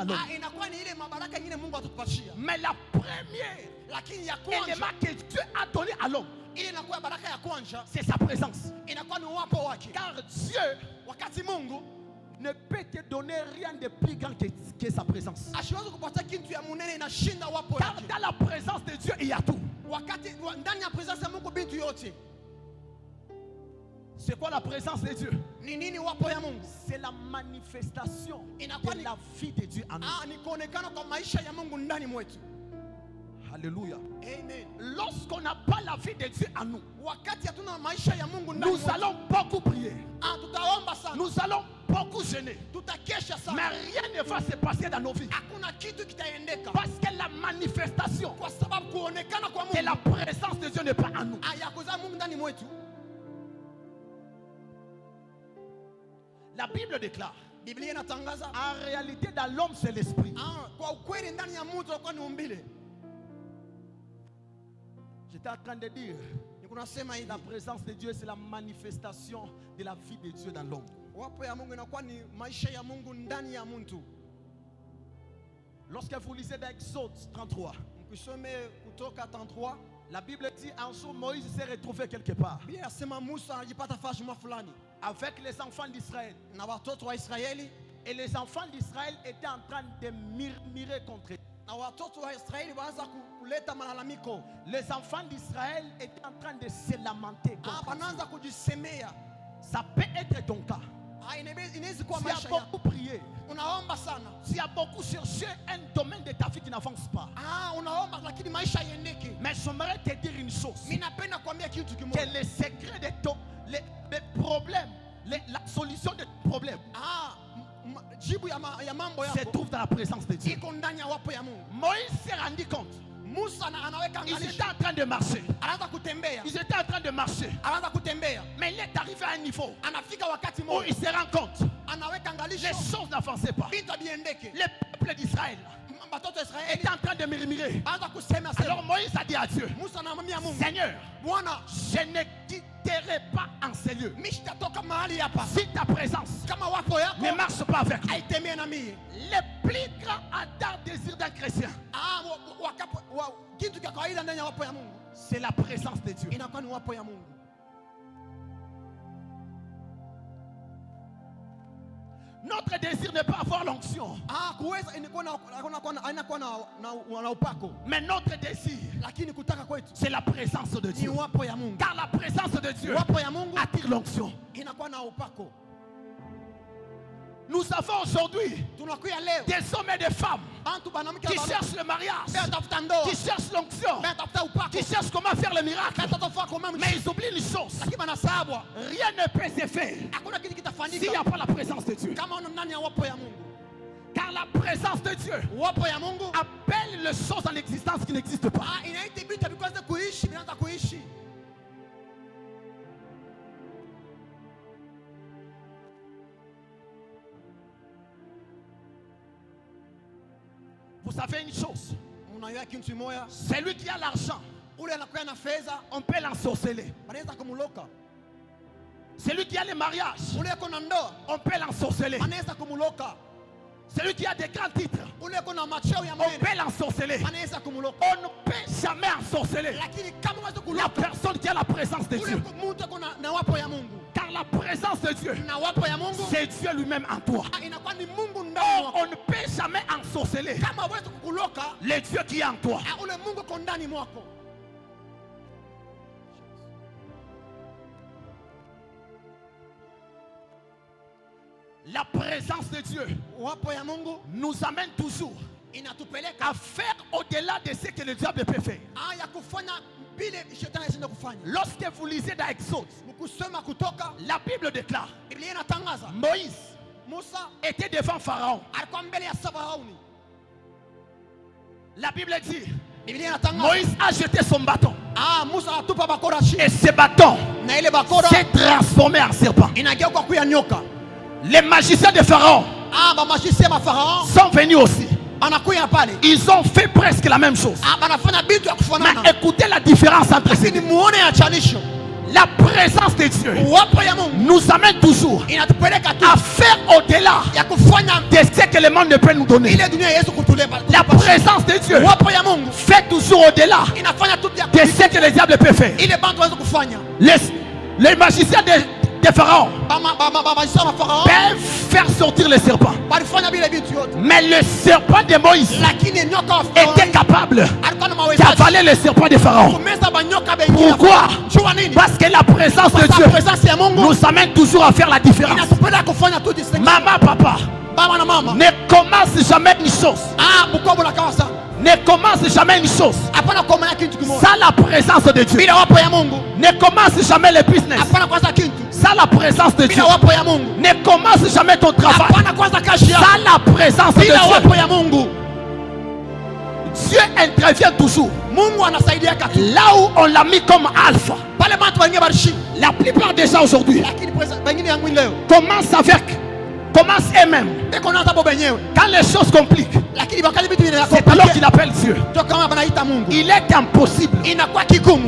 l'homme. Mais la première élément que Dieu a donné à l'homme, c'est sa présence. Car Dieu ne peut te donner rien de plus grand que sa présence. Car dans la présence de Dieu, il y a tout. C'est quoi la présence de Dieu? C'est la manifestation de la vie de Dieu en nous. Alléluia. Amen. Lorsqu'on n'a pas la vie de Dieu en nous, nous allons beaucoup prier. Nous allons beaucoup jeûner. Mais rien ne va se passer dans nos vies. Parce que la manifestation de la présence de Dieu n'est pas en nous. La Bible déclare, en réalité dans l'homme c'est l'esprit. J'étais en train de dire, la présence de Dieu c'est la manifestation de la vie de Dieu dans l'homme. Lorsque vous lisez dans Exode 33, la Bible dit un jour Moïse s'est retrouvé quelque part avec les enfants d'Israël. Et les enfants d'Israël étaient en train de murmurer contre eux. Les enfants d'Israël étaient en train de se lamenter contre eux. Ça peut être ton cas. Tu as beaucoup prié. Tu as beaucoup cherché un domaine de ta vie qui n'avance pas. Mais j'aimerais te dire une chose. Que le secret de ton les problèmes, la solution de ton problème se trouve dans la présence de Dieu. Moïse s'est rendu compte. Ils étaient en train de marcher. Ils étaient en train de marcher. Mais il est arrivé à un niveau où il se rend compte. Les choses n'avançaient pas. Le peuple d'Israël était en train de murmurer. Alors Moïse a dit à Dieu, Seigneur, je ne quitterai pas en ces lieux si ta présence ne marche pas avec moi. Le plus grand ardent désir d'un chrétien, c'est la présence de Dieu. Notre désir n'est pas avoir l'onction. Mais notre désir, c'est la présence de Dieu. Car la présence de Dieu attire l'onction. Nous avons aujourd'hui des hommes et des femmes qui cherchent le mariage, qui cherchent l'onction, qui cherchent comment faire le miracle. Mais ils oublient une chose. Rien ne peut se faire s'il n'y a pas la présence de Dieu. Car la présence de Dieu appelle les choses en existence qui n'existent pas. Vous savez une chose, celui qui a l'argent, on peut l'ensorceler. Celui qui a le mariage, on peut l'ensorceler. Celui qui a des grands titres, on peut l'ensorceler. On ne peut jamais ensorceler la personne qui a la présence de Dieu. Car la présence de Dieu, c'est Dieu lui-même en toi. Or, on ne peut jamais ensorceler le Dieu qui est en toi. La présence de Dieu nous amène toujours à faire au-delà de ce que le diable peut faire. Lorsque vous lisez dans Exode, la Bible déclare Moïse était devant Pharaon. La Bible dit Moïse a jeté son bâton. Et ce bâton s'est transformé en serpent. Les magiciens de Pharaon sont venus aussi. Ils ont fait presque la même chose. Mais écoutez la différence entre ces deux. La présence de Dieu nous amène toujours à faire au-delà de ce que le monde ne peut nous donner. La présence de Dieu fait toujours au-delà de ce que les diables peuvent faire. Les magiciens de Pharaon peuvent faire sortir le serpent. Mais le serpent de Moïse était capable d'avaler le serpent de Pharaon. Pourquoi? Parce que la présence de Dieu nous amène toujours à faire la différence. Maman, papa, ne commence jamais une chose. Ne commence jamais une chose sans la présence de Dieu. Ne commence jamais le business sans la présence de Dieu. Ne commence jamais ton travail sans la présence de Dieu. Dieu intervient toujours là où on l'a mis comme alpha. La plupart des gens aujourd'hui commencent eux-mêmes. Quand les choses compliquent, c'est alors qu'il appelle Dieu. Il est impossible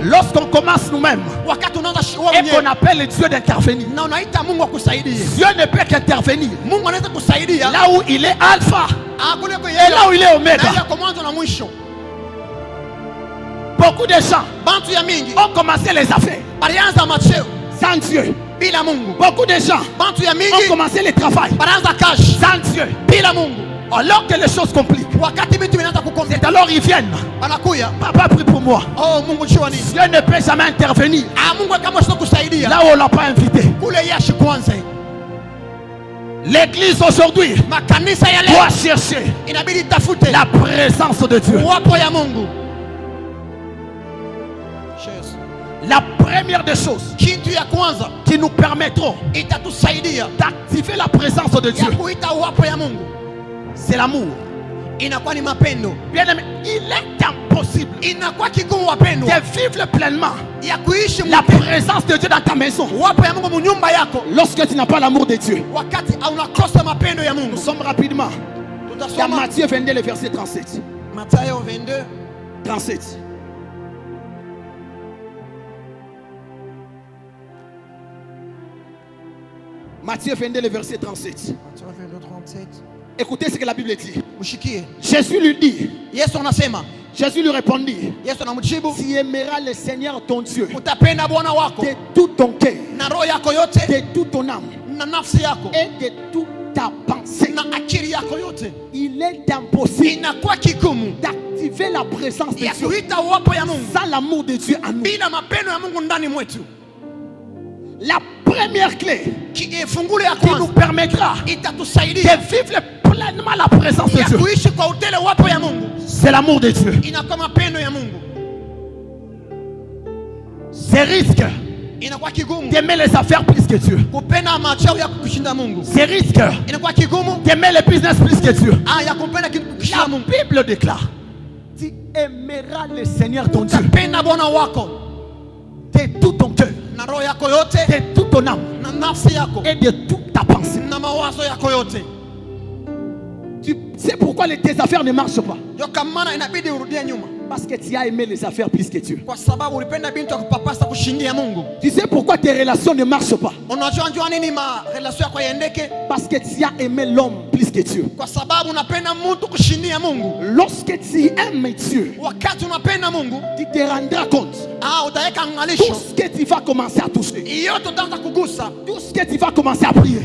lorsqu'on commence nous-mêmes et qu'on appelle Dieu d'intervenir. Dieu ne peut qu'intervenir là où il est alpha et là où il est oméga. Beaucoup de gens ont commencé les affaires sans Dieu. Beaucoup de gens ont commencé le travail sans Dieu. Alors que les choses compliquent, c'est alors ils viennent. Papa, prie pour moi. Dieu ne peut jamais intervenir là où on ne l'a pas invité. L'église aujourd'hui doit chercher la présence de Dieu. La première des choses qui nous permettront d'activer la présence de Dieu, c'est l'amour. Bien aimé, il est impossible de vivre pleinement la présence de Dieu dans ta maison lorsque tu n'as pas l'amour de Dieu. Nous sommes rapidement dans Matthieu 22, le verset 37. Matthieu 22, 37. Matthieu 22, le verset 37. Écoutez ce que la Bible dit. Jésus lui dit. Jésus lui répondit. Tu aimeras le Seigneur ton Dieu de tout ton cœur, de toute ton âme et de toute ta pensée. Il est impossible d'activer la présence de Dieu sans l'amour de Dieu en nous. La première clé qui nous permettra de vivre pleinement la présence de Dieu, c'est l'amour de Dieu. C'est risque d'aimer les affaires plus que Dieu. C'est risque d'aimer le business plus que Dieu. La Bible déclare: tu aimeras le Seigneur ton Dieu de tout ton cœur, de toute ton âme et de toute ta pensée. Tu sais pourquoi tes affaires ne marchent pas? Parce que tu as aimé les affaires plus que Dieu. Tu sais pourquoi tes relations ne marchent pas? Parce que tu as aimé l'homme plus que Dieu. Lorsque tu aimes Dieu, tu te rendras compte tout ce que tu vas commencer à toucher, tout ce que tu vas commencer à prier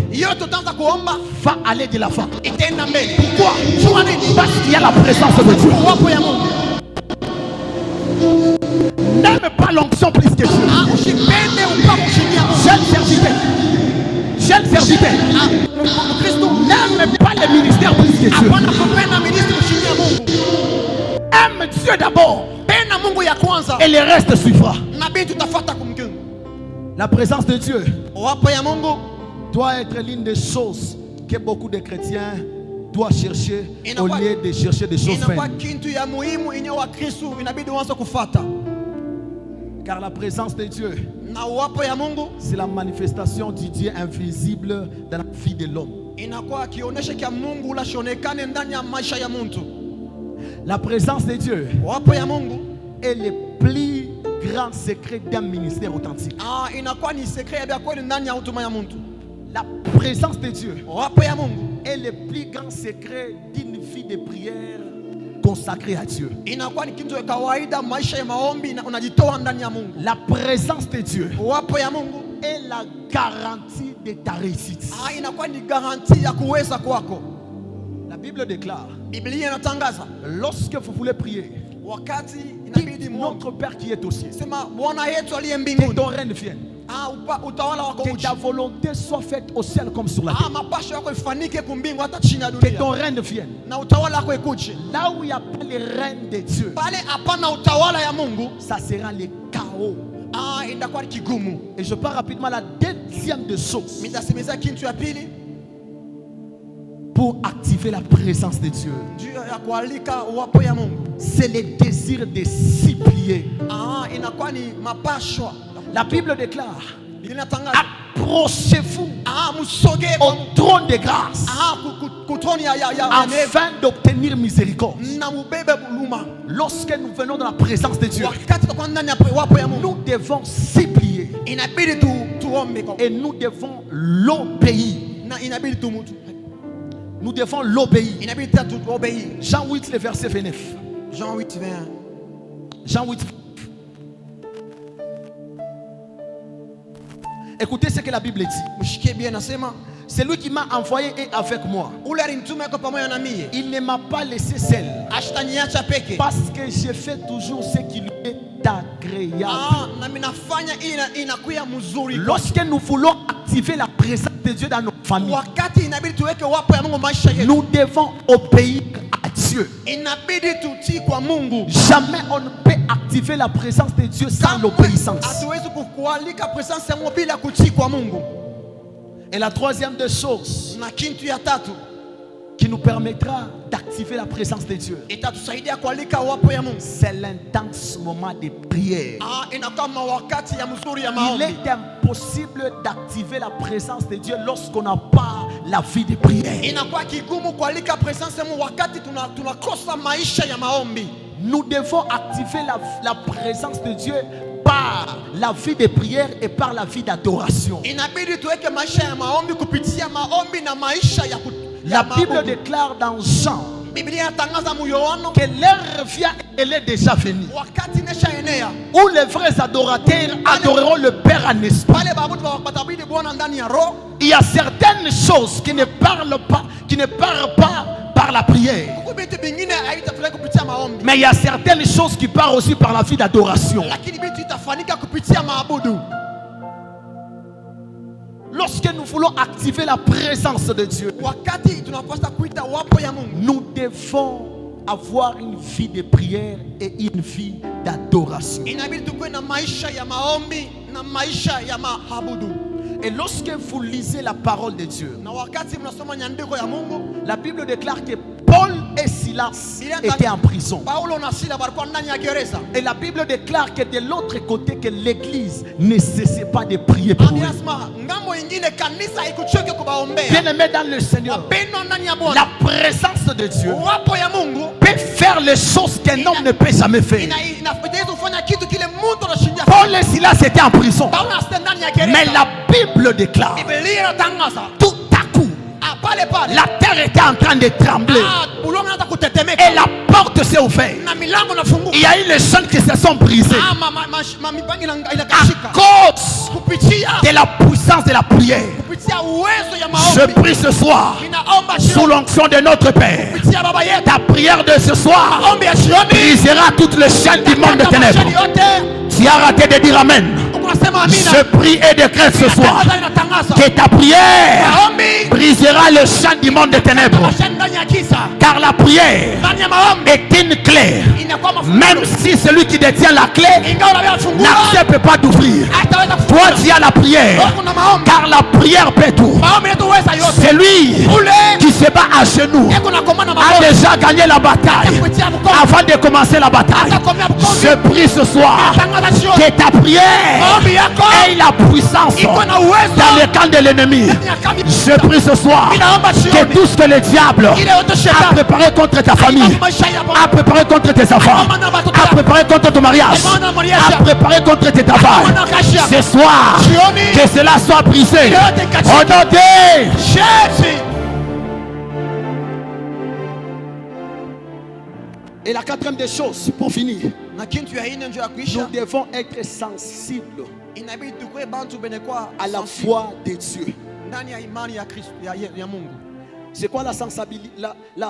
va aller de l'avant. Pourquoi? Parce qu'il y a la présence de Dieu. N'aime pas l'onction plus que Dieu. Jeune serviteur, n'aime pas le ministère plus que Dieu. Aime Dieu d'abord et le reste suivra. La présence de Dieu doit être l'une des choses que beaucoup de chrétiens doivent chercher au lieu de chercher des choses vaines. Car la présence de Dieu, c'est la manifestation du Dieu invisible dans la vie de l'homme. La présence de Dieu est le plus grand secret d'un ministère authentique. La présence de Dieu est le plus grand secret d'une vie de prière consacrée à Dieu. La présence de Dieu est la garantie de ta réussite. La Bible déclare, lorsque vous voulez prier, dites notre Père qui est au ciel, que ton règne vienne, que ta volonté soit faite au ciel comme sur la terre, que ton règne vienne. Là où il n'y a pas le règne de Dieu, ça sera le chaos. Et je pars rapidement à la deuxième des choses pour activer la présence de Dieu. C'est le désir de supplier. La Bible déclare, approchez-vous au trône de grâce afin d'obtenir miséricorde. Lorsque nous venons dans la présence de Dieu, nous devons supplier et nous devons l'obéir. Nous devons l'obéir. Jean 8, le verset 29. Jean 8, 21. Jean 8. Écoutez ce que la Bible dit. C'est lui qui m'a envoyé et avec moi. Il ne m'a pas laissé seul, parce que je fais toujours ce qui lui est agréable. Lorsque nous voulons activer la présence de Dieu dans nos familles, nous devons obéir à Dieu. Jamais on ne peut activer la présence de Dieu sans l'obéissance. Et la troisième des choses qui nous permettra d'activer la présence de Dieu, c'est l'intense moment de prière. Il est impossible d'activer la présence de Dieu lorsqu'on n'a pas la vie de prière. Nous devons activer la présence de Dieu par la vie de prière et par la vie d'adoration. La Bible déclare dans Jean que l'heure vient et elle est déjà venue, où les vrais adorateurs adoreront le Père en esprit. Il y a certaines choses qui ne parlent pas par la prière, mais il y a certaines choses qui parlent aussi par la vie d'adoration. Lorsque nous voulons activer la présence de Dieu, nous devons avoir une vie de prière et une vie d'adoration. Et lorsque vous lisez la parole de Dieu, la Bible déclare que Paul et Silas étaient en prison. Et la Bible déclare que de l'autre côté, que l'église ne cessait pas de prier pour eux. Bien-aimés dans le Seigneur, la présence de Dieu peut faire les choses qu'un homme ne peut jamais faire. Paul et Silas étaient en prison, mais la Bible déclare, tout à coup, la terre était en train de trembler et la porte s'est ouverte. Il y a eu les chaînes qui se sont brisées à cause de la puissance de la prière. Je prie ce soir, sous l'onction de notre Père, ta prière de ce soir brisera toutes les chaînes du monde de ténèbres. Tu as raté de dire amen. Je prie et décrète ce soir que ta prière brisera le champ du monde des ténèbres, car la prière est une clé. Même si celui qui détient la clé n'accepte pas d'ouvrir, toi tu as la prière, car la prière peut tout. Celui qui se bat à genoux a déjà gagné la bataille avant de commencer la bataille. Je prie ce soir que ta prière et la puissance dans le camp de l'ennemi. Je prie ce soir que tout ce que le diable a préparé contre ta famille, a préparé contre tes enfants, a préparé contre ton mariage, a préparé contre tes travaux, ce soir, que cela soit brisé au nom de Jésus. Et la quatrième des choses, pour finir, nous devons être sensibles à la foi de Dieu. C'est quoi la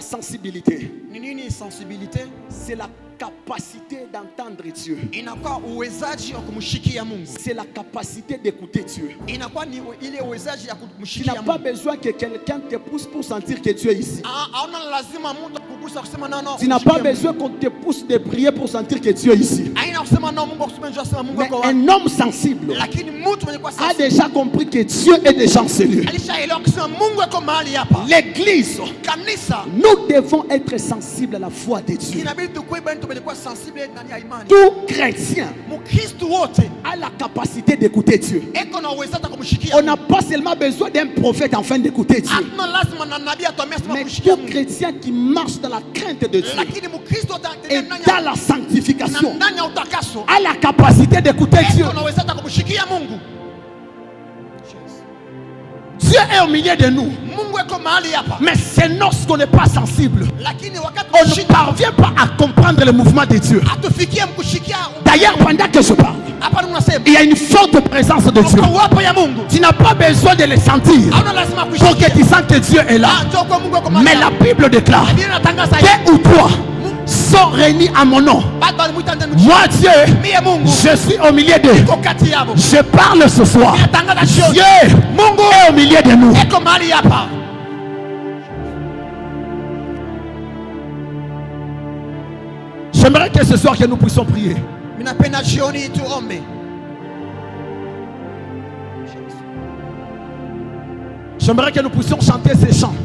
sensibilité? C'est la capacité d'entendre Dieu. C'est la capacité d'écouter Dieu. Tu n'as pas besoin que quelqu'un te pousse pour sentir que Dieu est ici. Tu n'as pas besoin qu'on te pousse de prier pour sentir que Dieu est ici. Mais un homme sensible a déjà compris que Dieu est déjà en ce lieu. L'église, nous devons être sensibles à la foi de Dieu. Tout chrétien a la capacité d'écouter Dieu. On n'a pas seulement besoin d'un prophète afin d'écouter Dieu. Mais tout chrétien qui marche dans la crainte de Dieu et dans la sanctification a la capacité d'écouter Dieu. Dieu est au milieu de nous. Mais c'est lorsqu'on n'est pas sensible, on ne parvient pas à comprendre le mouvement de Dieu. D'ailleurs, pendant que je parle, il y a une forte présence de Dieu. Tu n'as pas besoin de le sentir pour que tu sentes que Dieu est là. Mais la Bible déclare: deux ou trois sont réunis à mon nom, moi Dieu, je suis au milieu d'eux. Je parle ce soir. Dieu est au milieu de nous. J'aimerais que ce soir que nous puissions prier. J'aimerais que nous puissions chanter ces chants.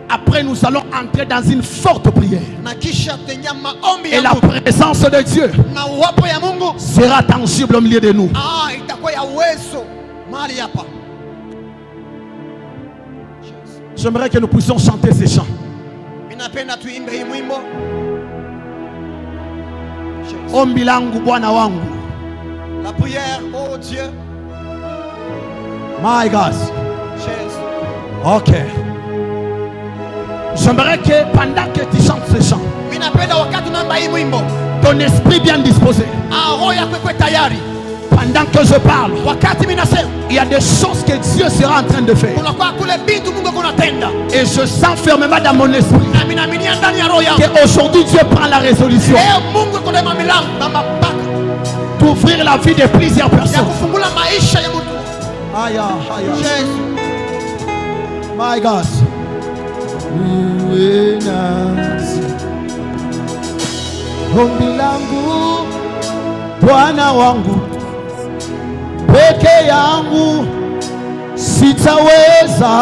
Après, nous allons entrer dans une forte prière. Et la présence de Dieu sera tangible au milieu de nous. J'aimerais que nous puissions chanter ces chants. Ombi langu Bwana wangu. La prière, oh Dieu. My God. Ok. J'aimerais que pendant que tu chantes ce chant, ton esprit bien disposé. Pendant que je parle, il y a des choses que Dieu sera en train de faire. Et je sens fermement dans mon esprit qu'aujourd'hui Dieu prend la résolution d'ouvrir la vie de plusieurs personnes. Aïe, aïe, aïe. My God. Ombi langu Bwana wangu, peke yangu sitaweza,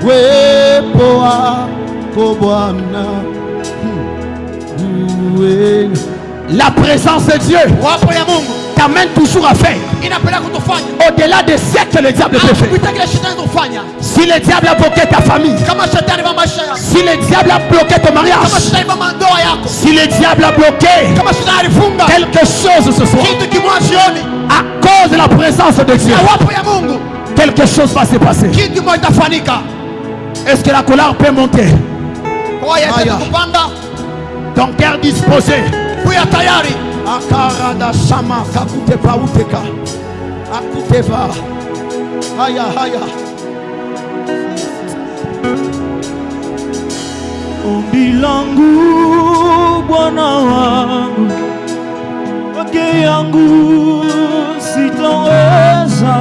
wepo wako Bwana. La présence de Dieu t'amène toujours à faire au-delà des siècles que le diable peut faire. Si le diable a bloqué ta famille, si le diable a bloqué ton mariage, si le diable a bloqué quelque chose ce soir, à cause de la présence de Dieu, quelque chose va se passer. Est-ce que la colère peut monter? Ton cœur disposé. Akarada shama kakuteva uteka akuteva haya haya. Ombi langu Bwana wangu, peke yangu sitaweza,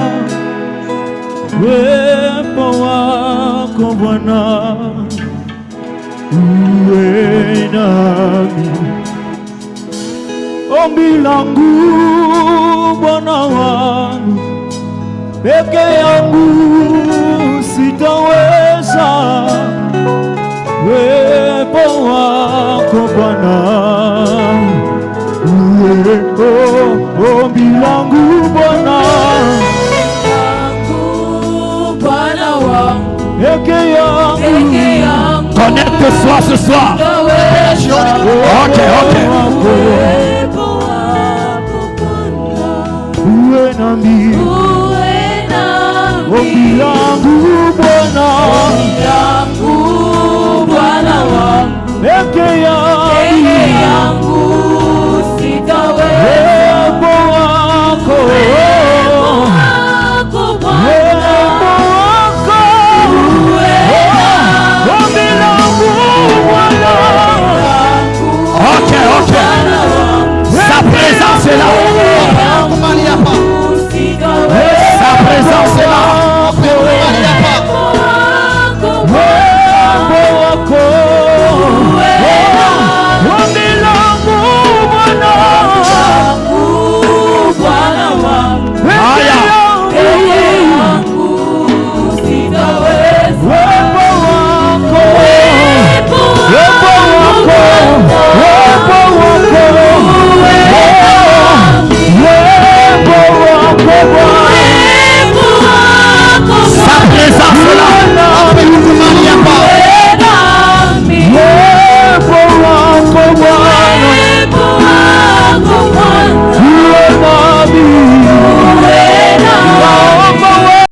wepo wako Bwana uwe nami. Ombi langu Bwana wangu, peke yangu sitaweza, wepo wako Bwana uwepo ombi langu Bwana, peke yangu. Connecte-toi ce soir. Ok. Uwe nami, ombi langu Bwana, peke yangu.